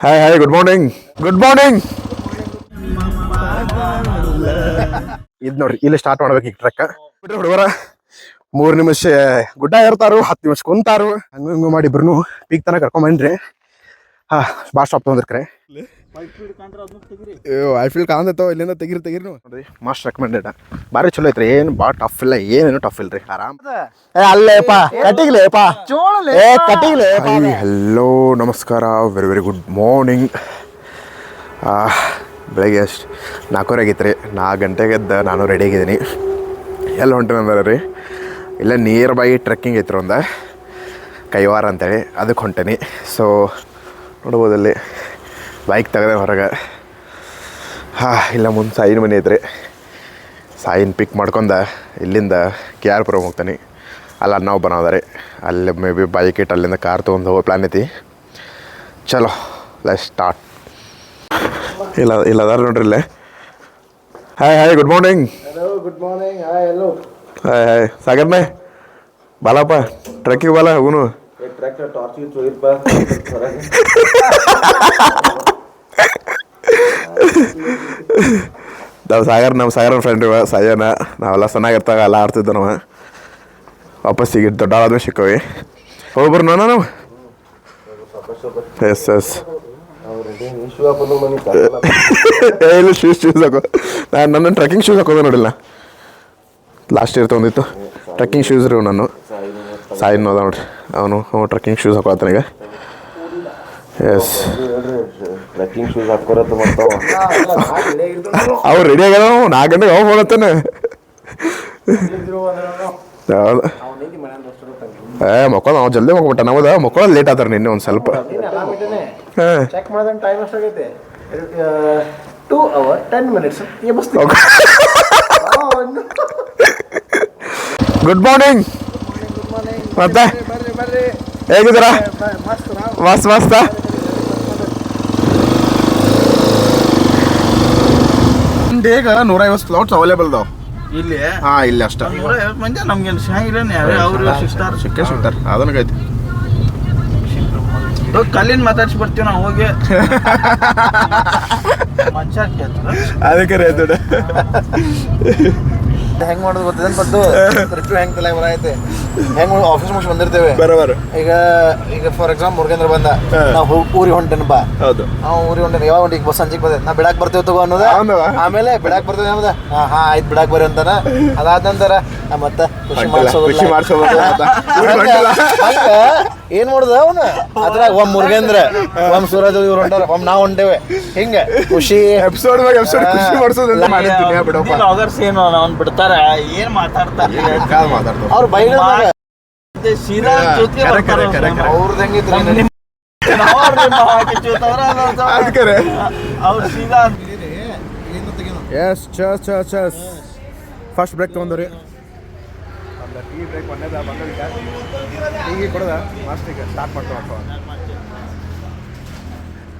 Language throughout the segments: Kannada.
Hi hi good morning good morning. ಇದು ನೋಡ್ರಿ ಇಲ್ಲಿ ಸ್ಟಾರ್ಟ್ ಮಾಡ್ಬೇಕು ಈಗ ಟ್ರಕ್ ಬಿಟ್ರೆ ಹುಡುಗರ 3 ನಿಮಿಷ ಗುಡ್ಡ ಏರ್ತಾರು 10 ನಿಮಿಷ ಕುಂತಾರು ಹಂಗ ಹಿಂಗ ಮಾಡಿ ಇಬ್ರು ಪೀಕ್ ತನಕ ಕರ್ಕೊಂಬಂದ್ರಿ. ಬಾ ಸ್ಟಾಪ್ ತೊಗೊಂಡ್ರೆ ಐಫೀಲ್ ಕಾಂದತ್ತೋ ಇಲ್ಲಿಂದ ತೆಗಿರಿ ನೋಡ್ರಿ. ಮಸ್ಟ್ ರೆಕಮೆಂಡೆಡ್, ಭಾರಿ ಚಲೋ ಐತ್ರಿ. ಏನು ಭಾಳ ಟಫ್ ಇಲ್ಲ, ಏನೇನು ಟಫ್ ಇಲ್ರಿ, ಆರಾಮ್. ಅಲ್ಲೇಪ ಕಟ್ಟಿಗ್ಲೇಪಾ ಕಟ್ಟಿಗ್ಲೇ. ಹಲೋ ನಮಸ್ಕಾರ, ವೆರಿ ವೆರಿ ಗುಡ್ ಮಾರ್ನಿಂಗ್. ಬೆಳಗ್ಗೆ ಎಷ್ಟು 4:00 ಆಗೈತ್ರಿ. 4 ಗಂಟೆಗೆ ಎದ್ದು ನಾನು ರೆಡಿ ಆಗಿದ್ದೀನಿ. ಎಲ್ಲಿ ಹೊಂಟೇನಂದ್ರೆ ರೀ, ಇಲ್ಲ ನಿಯರ್ ಬೈ ಟ್ರೆಕ್ಕಿಂಗ್ ಐತ್ರಿ ಒಂದು ಕೈವಾರ ಅಂತೇಳಿ, ಅದಕ್ಕೆ ಹೊಂಟೇನಿ. ಸೊ ನೋಡ್ಬೋದಲ್ಲಿ ಬೈಕ್ ತೆಗೆದೆ ಹೊರಗೆ. ಇಲ್ಲ ಮುಂದೆ ಸಾಯಿನ ಮನೆ ಐತ್ರಿ. ಸಾಯಿನ ಪಿಕ್ ಮಾಡ್ಕೊಂಡ ಇಲ್ಲಿಂದ KR ಹೋಗ್ತಾನೆ. ಅಲ್ಲಿ ಅನ್ನ ಒಬ್ಬ ಅದಾರೆ, ಅಲ್ಲಿ ಮೇ ಬಿ ಬೈಕ್ ಇಟ್ಟು ಅಲ್ಲಿಂದ ಕಾರ್ ತೊಗೊಂಡು ಹೋಗೋ ಪ್ಲ್ಯಾನ್ ಐತಿ. ಚಲೋ ಲೆಟ್ಸ್ ಸ್ಟಾರ್ಟ್. ಇಲ್ಲ ಅದಾರ ನೋಡ್ರಿ ಇಲ್ಲೇ. Hi hi good morning. Good morning. Hi hello. Hi hi ಸಾಗರ್ನೇ ಬಾಲಪ್ಪ, ಟ್ರೆಕ್ಕಿಂಗ್ ಬಾಲ ಹೋಗುನು. ನಮ್ಮ ಸಾಗರ ಫ್ರೆಂಡ್ ಇವ ಸಾಯನ. ನಾವೆಲ್ಲ ಚೆನ್ನಾಗಿರ್ತಾಗ ಎಲ್ಲ ಆಡ್ತಿದ್ದ ನಾವು. ವಾಪಸ್ ಈಗ ದೊಡ್ಡಾದ್ಮೇಲೆ ಸಿಕ್ಕವಿ. ಹೋಗ್ಬರ್ ನಾವು. ಎಸ್ ಎಸ್ ಇಲ್ಲ ಶೂಸ್ ಹಾಕೋ. ನನ್ನ ಟ್ರೆಕ್ಕಿಂಗ್ ಶೂಸ್ ಹಾಕೋದು ನೋಡಿಲ್ಲ, ಲಾಸ್ಟ್ ಇಯರ್ ತೊಗೊಂಡಿತ್ತು ಟ್ರೆಕ್ಕಿಂಗ್ ಶೂಸ್ ರೀ. ನಾನು ಸಾಯಿನ್ ಅದ ನೋಡ್ರಿ, ಅವನು ಟ್ರೆಕ್ಕಿಂಗ್ ಶೂಸ್ ಹಾಕೋತಾನೀಗ. ಎಸ್ ಟ್ರೆಕ್ಕಿಂಗ್ ಶೂಸ್ ಹಾಕೋರತ್ತ ಮಾಡ್ತಾವ. ಅವ್ರು ರೆಡಿ ಆಗ್ಯಾವ. 4 ಗಂಟೆಗೆ ಅವಾಗ ಹೋಗತ್ತೇನೆ. ಹೌದು ಮಕ್ಕಳು ನಾವು ಜಲ್ದಿ ಮಕ್ಕೊಬಿಟ್ಟ. ನಮ್ಮದ ಮಕ್ಕಳು ಲೇಟ್ ಆತಾರೆ ನಿನ್ನೆ ಒಂದು ಸ್ವಲ್ಪ. ಚೆಕ್ ಮಾಡಿದ ಟೈಮ್ ಎಷ್ಟಾಗೈತೆ? 2 hours 10 minutes. Good morning. ಮತ್ತೆ ಹೇಗಿದ್ದೀರಾ? ಮಸ್ತ್ ಮಸ್ತ. ಈಗ 150 ಸ್ಲಾಟ್ಸ್ ಅವೈಲೇಬಲ್ ಅದಾವ ಇಲ್ಲಿ. ಇಲ್ಲಿ ಅಷ್ಟ ಮಂಜ ನಮ್ಗೇನು ಸಿಗ್ತಾರೆ ಅದನ್ನೈತಿ. ಕಲ್ಲಿನ ಮಾತಾಡ್ಸಿ ಬರ್ತೀವಿ ನಾವು ಹೋಗಿ. ಅದಕ್ಕೆ ರೈತ ಹೆಂಗ್ ಮಾಡೋದು ಗೊತ್ತಿದೆ ಪದ್ದು. ಹೆಂಗ್ ತಲೆ ಬರೈತೆ, ಹೆಂಗ್ ಆಫೀಸ್ ಮುಗಿಸಿ ಬಂದಿರ್ತೇವೆ ಬರೋಬರ್. ಈಗ ಫಾರ್ ಎಕ್ಸಾಂಪಲ್ ಮುರುಗೇಂದ್ರ ಬಂದ, ನಾವು ಊರಿಗೆ ಹೊಂಟೇನ ಬಾ. ಹೌದು, ನಾವು ಊರಿಗೆ ಹೊಂಟೇನ. ಯಾವಾಗ ಹೊಂಟಿಗೆ ಬಸ್ ಸಂಜೆಗೆ ಬಂದೆ, ನಾ ಬಿಡಾಕ್ ಬರ್ತೇವೆ ತಗೋ ಅನ್ನೋದ. ಆಮೇಲೆ ಬಿಡಾಕ್ ಬರ್ತೇವೆ ಅನ್ನೋದ. ಆಯ್ತು ಬಿಡಾಕ್ ಬರ್ರಿ ಅಂತಾನ. ಅದಾದ ನಂತರ ಮತ್ತೆ ಖುಷಿ ಏನ್ ಮಾಡುದ ಅವನು. ಅದ್ರಾಗ ಒಮ್ಮೆ ಮುರುಗೇಂದ್ರ, ಒಮ್ಮೆ ಸೂರಜ್ ಇವ್ರು ಹೊಂಟಾರ, ಒಮ್ಮೆ ನಾವು ಹೊಂಟೇವೆ. ಹಿಂಗ ಖುಷಿ ಎಪಿಸೋಡ್ ಖುಷಿ ಮಾಡಿಸೋದು ಮಾಡಿರ್ತೀನಿ. ಬಿಡ್ತಾರ ಏನ್ ಮಾತಾಡ್ತಾರೆ ಅವ್ರ ಬೈಗ ಸೀದಾ ಅವ್ರದ್ದು ಹೆಂಗಿದ್ರು ಅವ್ರು ಸೀದಾ. ಎಸ್ ಚಸ್ ಚಸ್ ಚಸ್. ಫಸ್ಟ್ ಬ್ರೇಕ್ ತೊಗೊಂಡ್ರಿ. ಟೀ ಬ್ರೇಕ್ ಬಂದದ ಬಂದೀಗ ಟೀಗೆ ಕೊಡೋದ ಮಾಸ್ಟಿಗೆ ಸ್ಟಾರ್ಟ್ ಮಾಡ್ತಾವ.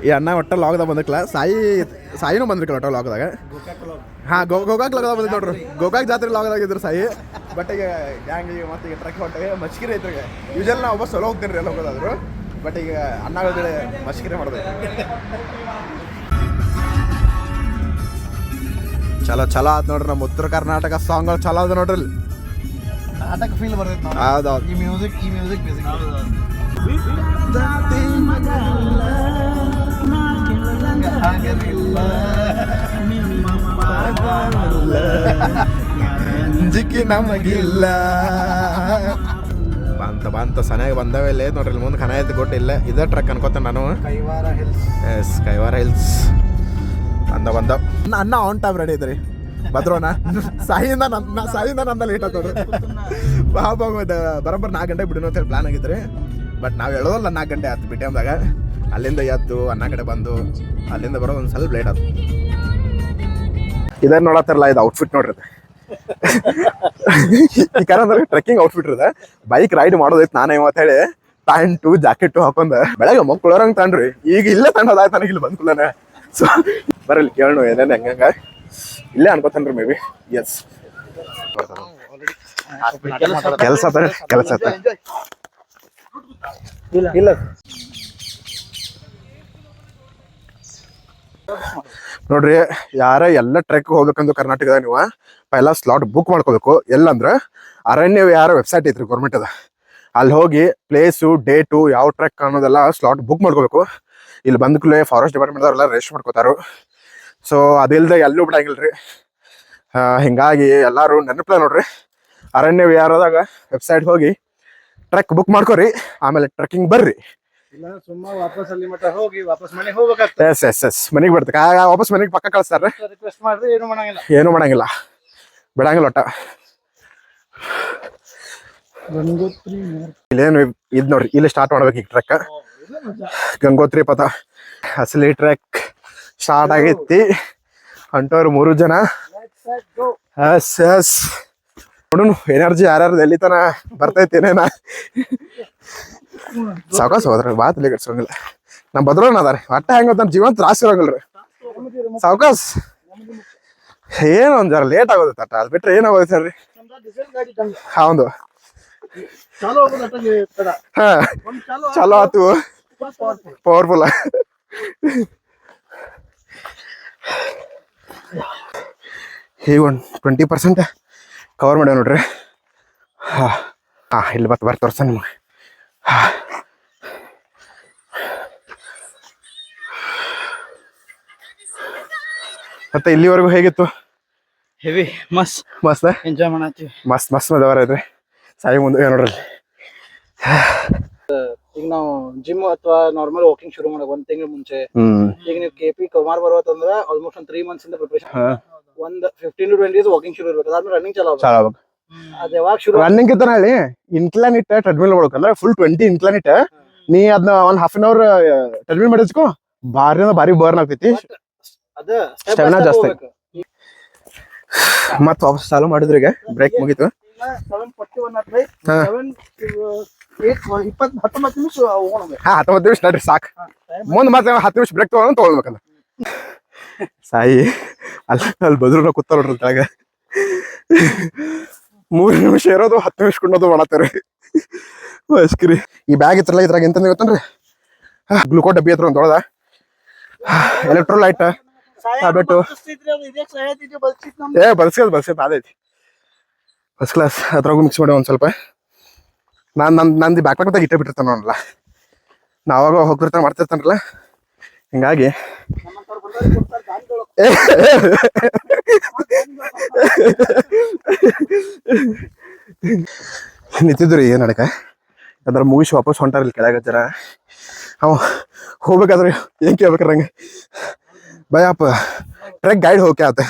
ಈ ಅಣ್ಣ ಒಟ್ಟ ಲಾಗ್ದಾಗ ಬಂದಕ್ಲ. ಸಾಯಿನೂ ಬಂದ್ರಿಕಲ್ಲ ಒಟ್ಟ ಲಾಗ್ದಾಗ. ಗೋಕಾಕ್ ಲಾಗ್ದಾಗ ಬಂದಿದ್ದು ನೋಡ್ರಿ. ಗೋಕಾಕ್ ಜಾತ್ರೆ ಲಾಗ್ದಾಗಿದ್ರು ಸಾಯಿ. ಬಟ್ ಈಗ ಗ್ಯಾಂಗ್ ಮತ್ತೆ ಈಗ ಟ್ರಕ್ ಹೊಟ್ಟೆ ಮಸ್ಕಿರಿ ಐತ್ರಿಗೆ. ಯೂಶಲ್ ನಾ ಒಬ್ಬ ಸೊಲ ಹೋಗ್ತೀನಿ ರೀ ಎಲ್ಲ ಹೋಗೋದಾದ್ರು. ಬಟ್ ಈಗ ಅಣ್ಣಗಳೇ ಮಸ್ಕಿರಿ ಮಾಡಿದೆ. ಚಲೋ ಆದ್ ನೋಡ್ರಿ. ನಮ್ಮ ಉತ್ತರ ಕರ್ನಾಟಕ ಸಾಂಗ್ಗಳು ಚಲೋ ಅದ ನೋಡ್ರಿ. ನಾಟಕ ಫೀಲ್ ಬರ್ತೈತೆ. ಹೌದೌದು. ಈ ಮ್ಯೂಸಿಕ್ ಜಿಕ್ಕಿ ನಮಗಿಲ್ಲ ಬಂತ ಸನಿಯಾಗಿ ಬಂದವೆ. ಇಲ್ಲ ನೋಡ್ರಿ, ಇಲ್ಲಿ ಮುಂದೆ ಖನ ಐತಿ ಗೊತ್ತಿಲ್ಲ. ಇದೇ ಟ್ರಕ್ ಅನ್ಕೋತೇನೆ ನಾನು. Kaivara hills. Yes Kaivara hills ಬಂದ ಅನ್ನ ಆನ್ ಟೈಮ್ ರೆಡಿ ಐತ್ರಿ. ಭದ್ರೋನ ಸಾಯಿಂದ ನಂದ ಲೇಟ್ ಆತವ್ರಿ. ಬರೋಬ್ಬರ 4 ಗಂಟೆಗೆ ಬಿಡೋಣ ಅಂತೇಳಿ ಪ್ಲಾನ್ ಆಗಿದ್ರಿ. ಬಟ್ ನಾವು ಹೇಳೋದಲ್ಲ 4 ಗಂಟೆ ಆಯ್ತು ಬಿ ಟೈಮ್ದಾಗ. ಅಲ್ಲಿಂದ ಎದ್ದು ಅನ್ನ ಕಡೆ ಬಂದು ಅಲ್ಲಿಂದ ಬರೋದು ಒಂದು ಸ್ವಲ್ಪ ಲೇಟ್ ಆಯ್ತು. ಇದನ್ನ ನೋಡತ್ತಾರಲ್ಲ, ಇದು ಔಟ್ಫಿಟ್ ನೋಡ್ರಿ. ಈ ಕಾರ ಅಂದ್ರೆ ಟ್ರೆಕ್ಕಿಂಗ್ ಔಟ್ಫಿಟ್ ಇರದ. ಬೈಕ್ ರೈಡ್ ಮಾಡೋದೈತೆ ನಾನೇ ಅಂತ ಹೇಳಿ ಪ್ಯಾಂಟು ಜಾಕೆಟು ಹಾಕೊಂಡ ಬೆಳಗ್ಗೆ ಮಕ್ಕಳೋರಂಗೆ ತಂಡ್ರಿ. ಈಗ ಇಲ್ಲೇ ತಂಡೋದಾಯ್ತು ನನಗೆ ಇಲ್ಲಿ ಬಂದ್ಕೂಲನೆ. ಸೊ ಬರಲಿ ಕೇಳೋಣ ಏನೇನು ಹೆಂಗ ಇಲ್ಲೇ ಅನ್ಕೋತಾನ್ರಿ ಮೇ ಬಿ. ಎಸ್ ಕೆಲಸ ಇಲ್ಲ ನೋಡ್ರಿ ಯಾರ ಎಲ್ಲ ಟ್ರೆಕ್ ಹೋಗ್ಬೇಕಂದು ಕರ್ನಾಟಕದಾಗ ನೀವು ಪೈಲ ಸ್ಲಾಟ್ ಬುಕ್ ಮಾಡ್ಕೋಬೇಕು. ಎಲ್ಲಂದ್ರೆ ಅರಣ್ಯ ವಿಹಾರ ವೆಬ್ಸೈಟ್ ಐತ್ರಿ ಗೌರ್ಮೆಂಟ್ ಅದ, ಅಲ್ಲಿ ಹೋಗಿ ಪ್ಲೇಸು ಡೇಟು ಯಾವ ಟ್ರೆಕ್ ಅನ್ನೋದೆಲ್ಲ ಸ್ಲಾಟ್ ಬುಕ್ ಮಾಡ್ಕೋಬೇಕು. ಇಲ್ಲಿ ಬಂದ ಕೂಡಲೇ ಫಾರೆಸ್ಟ್ ಡಿಪಾರ್ಟ್ಮೆಂಟ್ದವ್ರೆಲ್ಲ ರೆಜಿಸ್ಟರ್ ಮಾಡ್ಕೋತಾರು. ಸೊ ಅದಿಲ್ಲದೆ ಎಲ್ಲೂ ಬಿಡಂಗಿಲ್ರಿ. ಹಿಂಗಾಗಿ ಎಲ್ಲರೂ ನೆನಪಲ್ಲ ನೋಡ್ರಿ, ಅರಣ್ಯ ವಿಹಾರದಾಗ ವೆಬ್ಸೈಟ್ ಹೋಗಿ ಟ್ರೆಕ್ ಬುಕ್ ಮಾಡ್ಕೋರಿ, ಆಮೇಲೆ ಟ್ರೆಕ್ಕಿಂಗ್ ಬರ್ರಿ. ಸುಮ್ಮ ವಾಪಸ್ ಅಲ್ಲಿ ಮಟ್ಟ ಹೋಗಿ ವಾಪಸ್ ಮನೆಗೆ ಹೋಗ್ಬೇಕಾಗ್ತದೆ. ಎಸ್ ಮನೆಗೆ ಬರ್ತಾರೆ, ವಾಪಸ್ ಮನೆಗೆ ಪಕ್ಕ ಕಳಿಸ್ತಾರೆ. ರಿಕ್ವೆಸ್ಟ್ ಮಾಡ್ರಿ, ಏನು ಮಾಡಂಗಿಲ್ಲ ಬಿಡಂಗಿಲ್ಲ ಒಟ್ಟ. ಇಲ್ಲೇನು ಇದ್ ನೋಡ್ರಿ, ಇಲ್ಲಿ ಸ್ಟಾರ್ಟ್ ಮಾಡ್ಬೇಕು ಈಗ ಟ್ರೆಕ್. ಗಂಗೋತ್ರಿ ಪಥ ಅಸಲಿ ಟ್ರೆಕ್ ಸ್ಟಾರ್ಟ್ ಆಗೈತಿ. ಹೊಂಟವ್ರು 3 ಜನ. ಎಸ್ ನೋಡು ಎನರ್ಜಿ ಯಾರ್ಯಾರ್ದು ಎಲ್ಲಿ ತನ ಬರ್ತೈತಿ ಏನೇನ. ಸಾವಕಾಶ ಹೋದ್ರಿ, ಬಾ ತಲೆ ಕೆಡ್ಸೋಂಗಿಲ್ಲ. ನಮ್ ಬದ್ರೋಣ ಅದಾರೆ ಒಟ್ಟ ಹೆಂಗ ನಮ್ಮ ಜೀವನ ತ್ರಾಸ ಇರೋಂಗಿಲ್ರಿ. ಸಾವಕಾಶ ಏನು ಒಂದ್ ಜರ ಲೇಟ್ ಆಗೋದು ತಟ್ಟ, ಅದ್ ಬಿಟ್ರೆ ಏನಾಗೋದೈತೆ ಹೇಳ್ರಿ. ಹೌದು ಹಾ ಚಲೋ ಆತು, ಪವರ್ಫುಲ್. ಈಗ ಒಂದು 20% ಕವರ್ ಮಾಡ್ಯಾವ ನೋಡ್ರಿ. ಇಲ್ಲಿ ಬರ್ರಿ ತೋರ್ಸ ನಿಮ್ಗೆ. ಮತ್ತೆ ಇಲ್ಲಿವರೆಗೂ ಹೇಗಿತ್ತು? ಹೆವಿ ಮಸ್ತ್ ಎಂಜಾಯ್ ಮಾಡತ್ತೀವಿ. ಮಸ್ತ್ ಮದವರ ಐತ್ರಿ. ಸಾಯಿ ಮುಂದೆ ನೋಡ್ರಿ, ಈಗ ನಾವು ಜಿಮ್ ಅಥವಾ ನಾರ್ಮಲ್ ವಾಕಿಂಗ್ ಶುರು ಮಾಡಕ್ 1 ತಿಂಗಳ ಮುಂಚೆ, ಈಗ ನೀವು KP ಕುಮಾರ್ ಬರ್ವತ್ತಂದ್ರ ಆಲ್ಮೋಸ್ಟ್ ಒಂದು 3 months ಇಂದ ಪ್ರಿಪರೇಷನ್. ಒಂದು 15 to 20 days ವಾಕಿಂಗ್ ಶುರು ಇರ್ಬೇಕು, ಅದಾದ್ಮೇಲೆ ರನ್ನಿಂಗ್ ಚಾಲೂ ಆಗ್ಬೇಕು. ಅದ್ ಯಾವಾಗ ಶುರು? ರನ್ನಿಂಗ್ ಕಿತ್ತ ಹೇಳಿ ಇನ್ಕ್ಲೈನ್ ಇಟ್ಟ ಟ್ರೆಡ್ಮಿಲ್ ಮಾಡ್ಬೇಕಂದ್ರೆ ಫುಲ್ 20 ಇನ್ಕ್ಲೈನ್ ಇಟ್ಟ ನೀ ಅದನ್ನ ಒಂದ್ half an hour ಟ್ರೆಡ್ಮಿಲ್ ಮಾಡಿಸ್ಕೊ, ಭಾರಿ ಬರ್ನ್ ಆಗ್ತೈತಿ, ಸ್ಟೆಮಿನಾ ಜಾಸ್ತಿ. ಮತ್ ವಾಪಸ್ ಚಾಲು ಮಾಡಿದ್ರೆ ಈಗ ಬ್ರೇಕ್ ಮುಗೀತು. 19 ನಿಮಿಷ ನಡ್ರಿ ಸಾಕು. ಮುಂದ್ ಮತ್ತೆ 10 ನಿಮಿಷ ಬ್ರೇಕ್ ತಗೊಳ್ಬೇಕಲ್ಲ. ಸಾಯಿ ಅಲ್ಲಿ ಬದ್ರು ಕೂತ ನೋಡ್ರಿ ಕೆಳಗ. 3 ನಿಮಿಷ ಇರೋದು 10 ನಿಮಿಷ ಕೊಂಡೋದು ಮಾಡತ್ತಾರೆ. ಅಷ್ಕ್ರಿ ಈ ಬ್ಯಾಗ್ ಇತ್ರಲ್ಲ, ಇದ್ರಾಗ ಎಂತಂದ್ರೆ ಗೊತ್ತನ್ರಿ, ಗ್ಲುಕೋಸ್ ಡಬ್ಬಿ ಹತ್ರ ಒಂದು ದೊಡ್ಡದ ಎಲೆಕ್ಟ್ರೋಲೈಟ್ ಟ್ಯಾಬ್ಲೆಟ್. ಬಲ್ಸ್ಕದ್ ಅದೈತಿ ಫಸ್ಟ್ ಕ್ಲಾಸ್. ಅದ್ರಾಗೂ ಮಿಕ್ಸ್ ಮಾಡಿ ಒಂದ್ ಸ್ವಲ್ಪ. ನಂದು ಬ್ಯಾಕ್ ಪ್ಯಾಕ್ ಇಟ್ಟೇ ಬಿಟ್ಟಿರ್ತಾನ ನೋಡಲ್ಲ, ನಾವಾಗ ಹೋಗ್ತಿರ್ತಾನೆ ಮಾಡ್ತಿರ್ತಾನಲ್ಲ, ಹಿಂಗಾಗಿ ನಿಂತಿದ್ರಿ ಏನ್ ನಡಕ ಅದ್ರ ಮುಗಿಸಿ ವಾಪಸ್ ಹೊಂಟಾರಿಲ್ಲ ಕೆಳಗ. ಜರ ಅವ ಹೋಗ್ಬೇಕಾದ್ರೆ ಏನ್ ಕೇಳ್ಬೇಕ್ರಂಗೆ, ಭಯಪ್ಪ ಟ್ರಕ್ ಗೈಡ್ ಹೋಗ್ಕೆ ಆತ.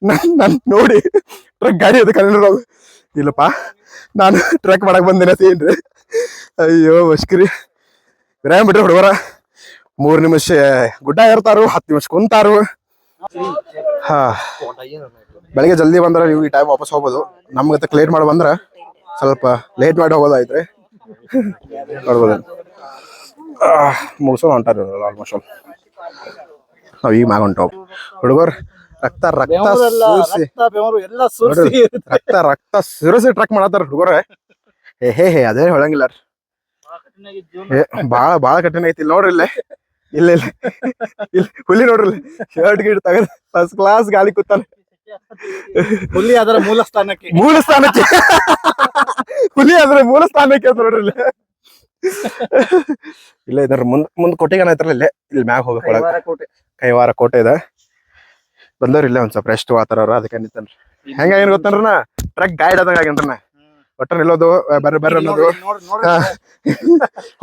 ನನ್ ನೋಡಿ ಟ್ರಕ್ ಗಾಡಿ ಅದು ಕನ್ನಡ. ಇಲ್ಲಪ್ಪ ನಾನು ಟ್ರಕ್ ಮಾಡಕ್ ಬಂದೇನೆ ಏನ್ರಿ. ಅಯ್ಯೋ ಮಷ್ಕ್ರಿ ವಿರಾಮ್ ಬಿಟ್ರಿ ಹುಡುಗರ. 3 ನಿಮಿಷ ಗುಡ್ಡ ಏರ್ತಾರು, 10 ನಿಮಿಷ ಕುಂತಾರು. ಬೆಳಿಗ್ಗೆ ಜಲ್ದಿ ಬಂದ್ರೆ ನೀವು ಈ ಟೈಮ್ ವಾಪಸ್ ಹೋಗ್ಬೋದು. ನಮ್ಗೆ ಲೇಟ್ ಮಾಡಿ ಬಂದ್ರೆ ಸ್ವಲ್ಪ ಲೇಟ್ ಮಾಡಿ ಹೋಗೋದಾಯ್ತ್ರಿ. ನೋಡ್ಬೋದು ಮುಗಿಸೋ ಹೊಂಟಾರ ಆಲ್ಮೋಸ್ಟ್. ನಾವ್ ಈಗ ಮ್ಯಾಗ ಹೊಂಟವ್ ಹುಡುಗರು. ರಕ್ತ ಸುರಿಸಿ ಟ್ರಕ್ ಮಾಡತ್ತಾರ ಹುಡುಗರ. ಹೇ ಅದೇ ಹೇಳಂಗಿಲ್ಲ, ಬಾಳ ಕಠಿಣ ಐತಿ. ನೋಡ್ರಿ ಇಲ್ಲ ಹುಲಿ ನೋಡ್ರಿ, ಶರ್ಟ್ ಗಿಟ್ ತಗದ್ ಫಸ್ಟ್ ಕ್ಲಾಸ್ ಗಾಳಿ ಕೂತಾನ. ಹುಲಿ ಅದರ ಮೂಲ ಸ್ಥಾನಕ್ಕೆ ಹುಲಿ ಆದ್ರೆ ಮೂಲ ಸ್ಥಾನಕ್ಕೆ ನೋಡ್ರಿ. ಇಲ್ಲ ಇದ್ರ ಮುಂದ್ ಕೋಟೆಗನ ಐತ್ರಲ್ಲ, ಇಲ್ಲಿ ಮ್ಯಾಗ ಹೋಗ್ಬೇಕು. ಕೈವಾರ ಕೋಟೆ ಇದೆ. ಬಂದವ್ರ ಇಲ್ಲೇ ಒಂದ್ ಸ್ವಲ್ಪ ರೆಸ್ಟ್ ಆತರ ಅದಕ್ಕೆ ನಿಂತನ್ರಿ. ಹೆಂಗ ಏನ್ ಗೊತ್ತನ್ರಿ, ನಾ ಟ್ರಕ್ ಗೈಡ್ ಆದಂಗ ಆಗೇನ್ರಿ. ನಾ ಒಟ್ಟ ನಿಲ್ಲೋದು ಬರ್ರಿ ಅನ್ನೋದು,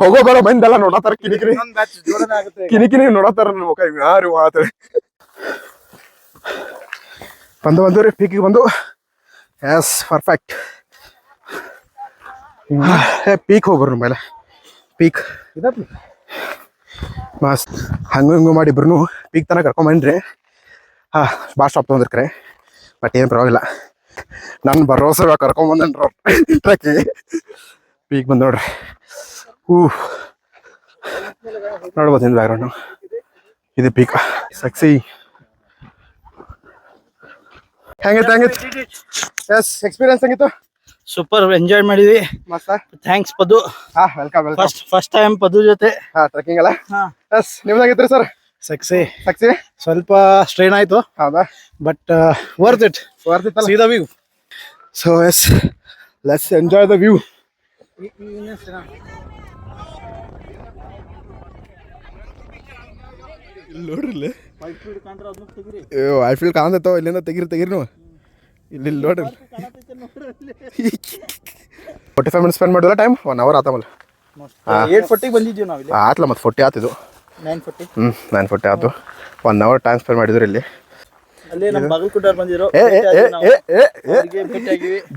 ಹೋಗೋ ಬರೋ ಮಂದೆಲ್ಲ ನೋಡತ್ತಾರ, ಕಿನಿಕಿನಿ ನೋಡತ್ತಾರ ನನ್ನ ಮುಖ. ಯಾರು ಮಾತಾಡಿ ಬಂದ್ರಿ ಪೀಕಿಗೆ ಬಂದು. Yes perfect. ಪೀಕ್ ಹೋಗ್ಬರ್ರಿ ಮೇಲೆ. ಪೀಕ್ ಮಸ್ತ್ ಹಂಗು ಮಾಡಿ ಇಬ್ರು ಪೀಕ್ ತನಕ ಕರ್ಕೊಂಬಂದ್ರಿ. ಭಾಳ ಸ್ಟಾಪ್ ತೊಗೊಂಡಿರ್ಕರೆ, ಬಟ್ ಏನು ಪರವಾಗಿಲ್ಲ. ನಾನು ಭರೋಸೆ ಕರ್ಕೊಂಬಂದೇನ್ರಿ ಟ್ರಕ್ಕಿಗೆ. ಪೀಕ್ ಬಂದು ನೋಡ್ರಿ. ನೋಡ್ಬೋದು ನಿಂದು ಬ್ಯಾಕ್ಗ್ರೌಂಡು. ಇದು ಪೀಕ್ ಸಕ್ಸಿ. ಹೆಂಗಿತ್ತು? ಎಸ್ ಎಕ್ಸ್ಪೀರಿಯನ್ಸ್ ಹೆಂಗಿತ್ತು? ಸೂಪರ್ ಎಂಜಾಯ್ ಮಾಡಿದ್ವಿ. ಮಸ್ತ. ಥ್ಯಾಂಕ್ಸ್ ಪದು. ವೆಲ್ಕಮ್. ಫಸ್ಟ್ ಟೈಮ್ ಪದು ಜೊತೆ ಟ್ರೆಕ್ಕಿಂಗ್ ಅಲ್ಲ. S ನಿಮ್ದಾಗಿತ್ರಿ sir? ಸಕ್ಸೆ ಸಕ್ಸಿ ಸ್ವಲ್ಪ ಸ್ಟ್ರೈನ್ ಆಯ್ತು ಹೌದಾ but worth it C the view. So yes let's enjoy the view. ನೋಡ್ರಿ ಐ ಫೀಲ್ ಕಾಣ್ತೈತೋ ಇಲ್ಲಿಂದ ತೆಗಿರಿ ನೀವು ಇಲ್ಲಿ ನೋಡ್ರಿ 45 ಮಿನಿಟ್ಸ್ ಸ್ಪೆಂಡ್ ಮಾಡಿಲ್ಲ ಟೈಮ್ 1 ಅವರ್ ಆತಮಲ್ಲ 8:40 ಬಂದಿದ್ದೀವಿ ನಾವು ಇಲ್ಲಿ. ಆತ್ಲ ಮತ್ತು 40 ಆತಿದ್ದು 9:40 9:40 ಆಯ್ತು. 1 ಅವರ್ ಟೈಮ್ ಸ್ಪೆಂಡ್ ಮಾಡಿದ್ರು ಇಲ್ಲಿ. ಅಲ್ಲಿ ನಮ್ಮ ಬಾಗಲಕೋಟೆಯವ್ರು ಬಂದಿರೋ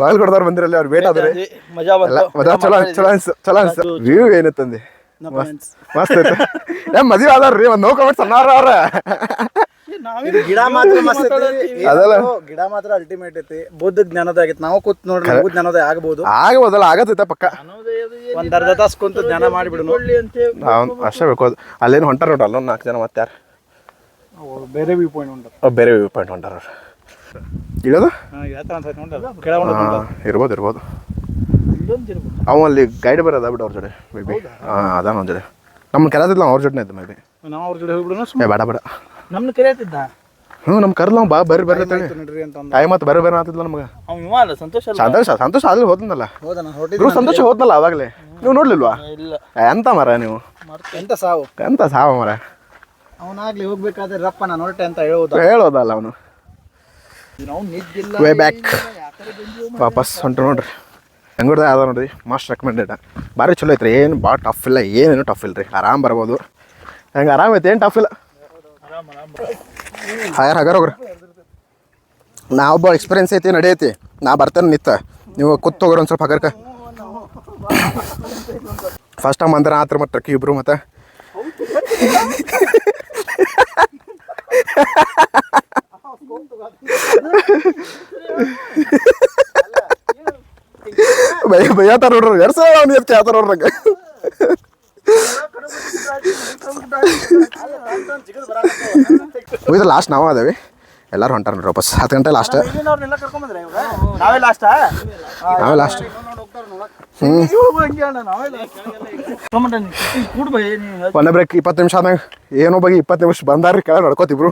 ಬಾಗಲಕೋಟದವ್ರು ಬಂದಿರಲ್ಲಿ ಅವ್ರು ವೇಟ್ ಆದ್ರೆ ಮಜಾ ಬಂತು. ಚಲೋ ಅನ್ಸ ವ್ಯೂ ಏನತ್ತಂದಿ ಮಸ್ತ್ ಐತೆ. ಮದುವೆ ಆದಾರ್ರಿ ಒಂದು ನೋ ಕಮೆಂಟ್ಸ್ ಅನ್ನಾರ ಅವ್ರ ಗಿಡ ಮಾತ್ರ ಮಸ್ತ್ ಐತಿ. ಅದಲ್ಲ ಗಿಡ ಮಾತ್ರ ಅಲ್ಟಿಮೇಟ್ ಐತಿ. ಬೌದ್ಧ ಜ್ಞಾನದ ಆಗೈತಿ. ನಾವು ಕೂತ್ ನೋಡ್ರಿ ನಾವು ಜ್ಞಾನೋದಯ ಆಗಬಹುದು. ಆಗಬೋದಲ್ಲ ಆಗತ್ತೈತೆ ಪಕ್ಕ. ಒಂದ್ ಅರ್ಧ ತಾಸು ಕುಂತು ಜ್ಞಾನ ಮಾಡಿಬಿಡೋಣ. ನಾವು ಅಷ್ಟೇ ಬೇಕು. ಅಲ್ಲೇನು ಹೊಂಟಾರ ನೋಡ್ರಿ ಅಲ್ಲೊಂದು 4 ಜನ ಮತ್ತೆ ಯಾರು ಬೇರೆ ವ್ಯೂ ಪಾಯಿಂಟ್ ಉಂಟು. ಬೇರೆ ವ್ಯೂ ಪಾಯಿಂಟ್ ಹೊಂಟಾರ ಅವ್ರು ಇಳಿಯೋದು ಇರ್ಬೋದು. ಅವ ಅಲ್ಲಿ ಗೈಡ್ ಬರೋದ ಬಿಡು ಅವ್ರ ಜೊತೆ ಮೇ ಬಿ. ಅದಾನ ಅವ್ರ ಜೊತೆ ನಮ್ಮ ಕರೆದಿಲ್ಲ ಅವ್ರ ಜೊತೆ ಇದ್ದು ಮೇ ಬಿ. ನಾವು ಅವ್ರ ಜೊತೆ ಹೋಗ್ಬಿಡೋಣ. ಬೇಡ ನಮ್ನ ಕರೆಯತ್ತಿದ್ದ. ನಮ್ಮ ಕರ್ಲ ಬಾ ಬರ್ರಿ ನೋಡ್ರಿ ಅಂತ ಟೈಮ್ ಮತ್ತು ಬರ್ರಿ ಆತಿದ್ಲ ನಮ್ಗೆ. ಅವ್ನು ಇವ ಅಲ್ಲ ಸಂತೋಷ ಅಲ್ಲಿ ಹೋದ್ನಲ್ಲ ಹೋದನ ಸಂತೋಷ ಹೋದ್ನಲ್ಲ ಅವಾಗಲೇ. ನೀವು ನೋಡ್ಲಿಲ್ವಾ? ಇಲ್ಲ ಎಂತ ಮರ ನೀವು ಎಂತ ಸಾವ ಮರ. ಅವನಾಗ್ಲಿ ಹೋಗ್ಬೇಕಾದ್ರೆ ರಪ್ಪ ನಾನು ಹೊರಟೆ ಅಂತ ಹೇಳೋದಲ್ಲ ಅವನು. ವೇ ಬ್ಯಾಕ್ ವಾಪಸ್ ಹೊಂಟು ನೋಡ್ರಿ. ಹೆಂಗೂರ್ದ ಯಾವ್ದು ನೋಡ್ರಿ ಮಸ್ಟ್ ರೆಕಮೆಂಡೆಡ್. ಭಾರಿ ಚಲೋ ಐತ್ರಿ. ಏನು ಭಾಳ ಟಫ್ ಇಲ್ಲ, ಏನೇನು ಟಫ್ ಇಲ್ಲ ರೀ. ಆರಾಮ್ ಬರ್ಬೋದು. ಹೆಂಗೆ ಆರಾಮ ಐತೆ, ಏನು ಟಫ್ ಇಲ್ಲ. ಹಗಾರ ಹೋಗ್ರಿ. ನಾವೊಬ್ಬ ಎಕ್ಸ್ಪೀರಿಯನ್ಸ್ ಐತಿ ನಡೆಯೈತಿ. ನಾ ಬರ್ತೇನೆ ನಿತ್ತ ನೀವು ಕೂತ್ ಹೋಗ್ರಿ ಒಂದು ಸ್ವಲ್ಪ ಹಗರ್ಕ. ಫಸ್ಟ್ ಟೈಮ್ ಅಂದ್ರೆ ಆತ್ರ ಮತ್ತೆ ಟ್ರಕ್ ಇಬ್ರು ಮತ್ತೆ ಬೈತಾರ ನೋಡ್ರಿ. ಎರಡು ಸಾವಿರ ಅವ್ನು ಎತ್ತು ಕೇಳ್ತಾರ ನೋಡ್ರಿ ನಂಗೆ. ಇದು ಲಾಸ್ಟ್ ನಾವು ಅದೇವಿ. ಎಲ್ಲರೂ ಹೊಂಟಾರ ನೋಡ್ರಿ ವಾಪಸ್. 10 ಗಂಟೆ ಲಾಸ್ಟ್. ನಾವೇ ಲಾಸ್ಟ್. ಒಂದೇ ಬ್ರೇಕ್ 20 ನಿಮಿಷ ಆದಾಗ ಏನೋ ಬಗ್ಗೆ 20 ನಿಮಿಷ ಬಂದಾರ್ರಿ ಕೆಳಗೆ ನಡ್ಕೋತಿಬ್ರು.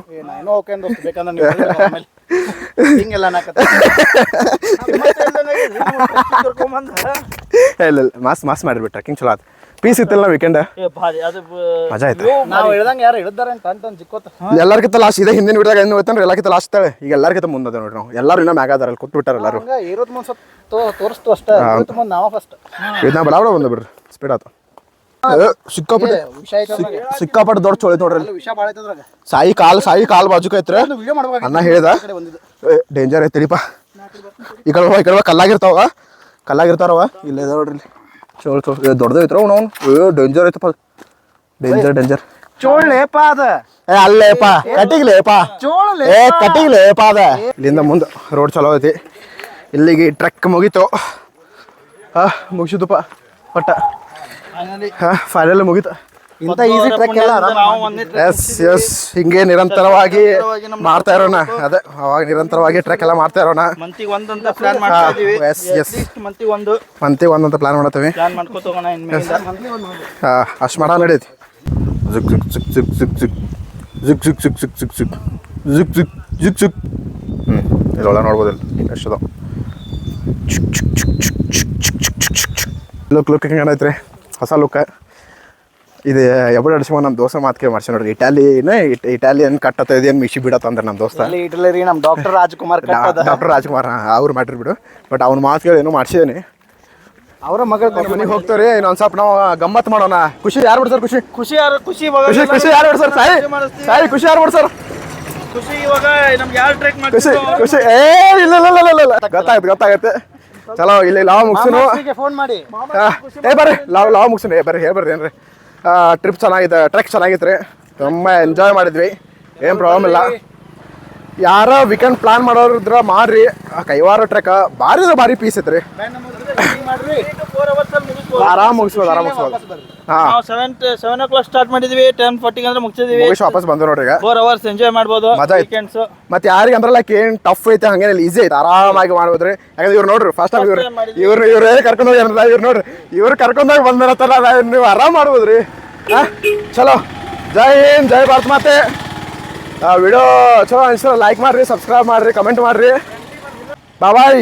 ಇಲ್ಲ ಮಸ್ತ್ ಮಾಡಿರ್ಬಿಟ್ಟು ಟ್ರೆಕ್ಕಿಂಗ್ ಚಲೋ ಆಯ್ತು. ಪೀಸ್ ಇತ್ತಲ್ಲ ವೀಕೆಂಡ್ ಮಜಾ ಆಯ್ತು. ಎಲ್ಲರಿಗಿಂತ ಲಾಸ್ಟ್ ಇದೆ. ಹಿಂದಿನ ಬಿಟ್ಟಾಗ ಏನು ಹೋಯ್ತಾನೆ ಎಲ್ಲಕ್ಕಿಂತ ಲಾಸ್ಟ್ ಇತ್ತಾಳೆ. ಈಗ ಎಲ್ಲರಿಗಿಂತ ಮುಂದೆ ನೋಡ್ರಿ ನಾವು ಎಲ್ಲರೂ ಇನ್ನೂ ಮ್ಯಾಗ ಅದಾರ. ಅಲ್ಲಿ ಕೂತ್ ಬಿಟ್ಟಾರ ಎಲ್ಲರೂ. ಇದನ್ನ ಬಡ ಬಂದ ಬಿಡ್ರಿ ಸ್ಪೀಡ್ ಆಯ್ತು. ಸಿಕ್ಕಾಪಟ್ಟೆ ದೊಡ್ಡ ಚೋಳಿ ನೋಡ್ರಿ. ಸಾಯಿ ಕಾಲ್ ಬಾಜುಕ ಐತ್ರಿ. ಅನ್ನ ಹೇಳ್ದ ಡೇಂಜರ್ ಐತಿರಿಪ್ಪ. ಈ ಕಡೆ ಕಲ್ಲಾಗಿರ್ತಾರವ. ಇಲ್ಲ ನೋಡ್ರಿ ಚೋಳ ದೊಡ್ಡದ ಐತ್ರ ಅವ್ನು. ಡೇಂಜರ್ ಐತಪ್ಪ. ಡೇಂಜರ್ ಚೋಳೇಪ ಅದ ಅಲ್ಲೇಪ ಕಟ್ಟಿಗ್ಲೇಪ ಕಟ್ಟಿಗ್ಲೇಪ ಅದ. ಇಲ್ಲಿಂದ ಮುಂದೆ ರೋಡ್ ಚಲೋ ಐತಿ. ಇಲ್ಲಿಗೆ ಟ್ರೆಕ್ ಮುಗೀತು. ಮುಗಿಸಿದಪ್ಪ ಒಟ್ಟ. ಫೈನಲ್ ಮುಗೀತು. ಇಂಥ ಈಸಿ ಟ್ರೆಕ್ ಎಲ್ಲ ಎಸ್ ಹಿಂಗೆ ನಿರಂತರವಾಗಿ ಮಾಡ್ತಾ ಇರೋಣ. ಅದೇ ಅವಾಗ ನಿರಂತರವಾಗಿ ಟ್ರೆಕ್ ಎಲ್ಲ ಮಾಡ್ತಾ ಇರೋಣ. ಮಂತಿಗೆ ಒಂದಂತ ಪ್ಲಾನ್ ಮಾಡ್ತಾ ಇದೀವಿ. ಮಂತಿಗೆ ಒಂದಂತ ಪ್ಲಾನ್ ಮಾಡ್ತೀವಿ. ಅಷ್ಟು ಮಾಡೋ ನಡೀತಿ. ಜಿಕ್ ಜಿಕ್ ಜಿಕ್ ಜಿಕ್ ಜಿಕ್ ಜಿಕ್ ಜಿಕ್ ಜಿಕ್ ಜಿಕ್ ಜಿಕ್ ಜಿಕ್ ಜಿಕ್ ಜಿಕ್ ಜಿಕ್ ಜಿಕ್ ಜಿಕ್. ಇಲ್ಲೊಳ ನೋಡ್ಬೋದಿಲ್ಲ ಎಷ್ಟದ ಲುಕ್ ಹೆಂಗೈತ್ರಿ ಹೊಸ ಲುಕ್. ಇದು ಎಬ್ಬರು ಅಡಿಸ್ಕೊಂಡು ನಮ್ಮ ದೋಸ್ತ ಮಾತು ಕೇಳಿ ಮಾಡ್ಸಿ ನೋಡ್ರಿ. ಇಟಾಲಿಯನ್ ಕಟ್ಟತ್ತ ಇದೇನು ಮಿಷಿ ಬಿಡತ್ತ ಅಂದ್ರೆ ನಮ್ಮ ದೋಸ್ತ ನಮ್ಮ ಡಾಕ್ಟರ್ ರಾಜ್ಕುಮಾರ್ ಅವ್ರು ಮಾಡಿರಿ ಬಿಡು. ಬಟ್ ಅವ್ನ ಮಾತು ಕೇಳಿ ಏನೋ ಮಾಡ್ಸಿದೇನೆ. ಅವರ ಮಗಳ ಮನೆಗೆ ಹೋಗ್ತಾವ್ರಿ. ಇನ್ನೊಂದು ಸ್ವಲ್ಪ ನಾವು ಗಮ್ಮತ್ ಮಾಡೋಣ. ಖುಷಿ ಯಾರು ಬಿಡ್ತಾರೆ? ಖುಷಿ ಯಾರು ಬಿಡ್ತಾರೆ? ಸಾಯಿ ಖುಷಿ ಯಾರು ಬಿಡ್ತಾರೆ? ಖುಷಿ ಇಲ್ಲ ಗೊತ್ತಾಗತ್ತೆ. ಚಲೋ ಇಲ್ಲಿ ಲಾವ್ ಮುಗಿಸ್ನು ಫೋನ್ ಮಾಡಿ ಬರ್ರಿ ಲಾವ್ ಮುಗಿಸ್ನು ಬರ್ರಿ ಹೇಳ್ಬರ್ರಿ ಏನ್ರಿ. ಟ್ರಿಪ್ ಚೆನ್ನಾಗಿದೆ, ಟ್ರೆಕ್ ಚೆನ್ನಾಗಿತ್ತು ರೀ. ತುಂಬ ಎಂಜಾಯ್ ಮಾಡಿದ್ವಿ. ಏನು ಪ್ರಾಬ್ಲಮ್ ಇಲ್ಲ. ಯಾರ ವೀಕೆಂಡ್ ಪ್ಲಾನ್ ಮಾಡೋರಿದ್ರ ಮಾಡ್ರಿ. ಕೈವಾರ ಟ್ರೆಕ್ ಭಾರಿ ಪೀಸ್ ಐತ್ರಿ. ಆರಾಮ್ ಮುಗಿಸ್ಬೋದು. ಹಾಂ 7 o'clock ಸ್ಟಾರ್ಟ್ ಮಾಡಿದ್ವಿ. 10:40 ಅಂದ್ರೆ ಮುಗಿಸಿದ್ವಿ. ವಾಪಸ್ ಬಂದು ನೋಡ್ರಿ. ಈಗ 4 hours ಎಂಜಾಯ್ ಮಾಡ್ಬೋದು. ಮಜಾ ಐತೆ. ಮತ್ತೆ ಯಾರಿಗೆ ಅಂದ್ರಲ್ಲ ಏನು ಟಫ್ ಐತೆ ಹಂಗೇನಿಲ್ಲ, ಈಸಿ ಐತೆ, ಆರಾಮಾಗಿ ಮಾಡ್ಬೋದ್ರಿ. ಯಾಕಂದ್ರೆ ಇವ್ರು ನೋಡ್ರಿ ಫಸ್ಟ್ ಟೈಮ್ ಇವ್ರು ಕರ್ಕೊಂಡೋಗಿ ಏನಂದ್ರೆ ಇವ್ರು ನೋಡ್ರಿ ಇವ್ರು ಕರ್ಕೊಂಡೋಗಿ ಬಂದಿರತ್ತಲ್ಲ ನೀವು ಆರಾಮ್ ಮಾಡ್ಬೋದ್ರಿ. ಚಲೋ ಜೈ ಹಿಂದ್, ಜೈ ಭಾರತ್ ಮಾತೆ. ವಿಡಿಯೋ ಚಲೋ ಅನ್ಸಿದ್ರೆ ಲೈಕ್ ಮಾಡ್ರಿ, ಸಬ್ಸ್ಕ್ರೈಬ್ ಮಾಡ್ರಿ, ಕಮೆಂಟ್ ಮಾಡ್ರಿ. ಬಾಯ್.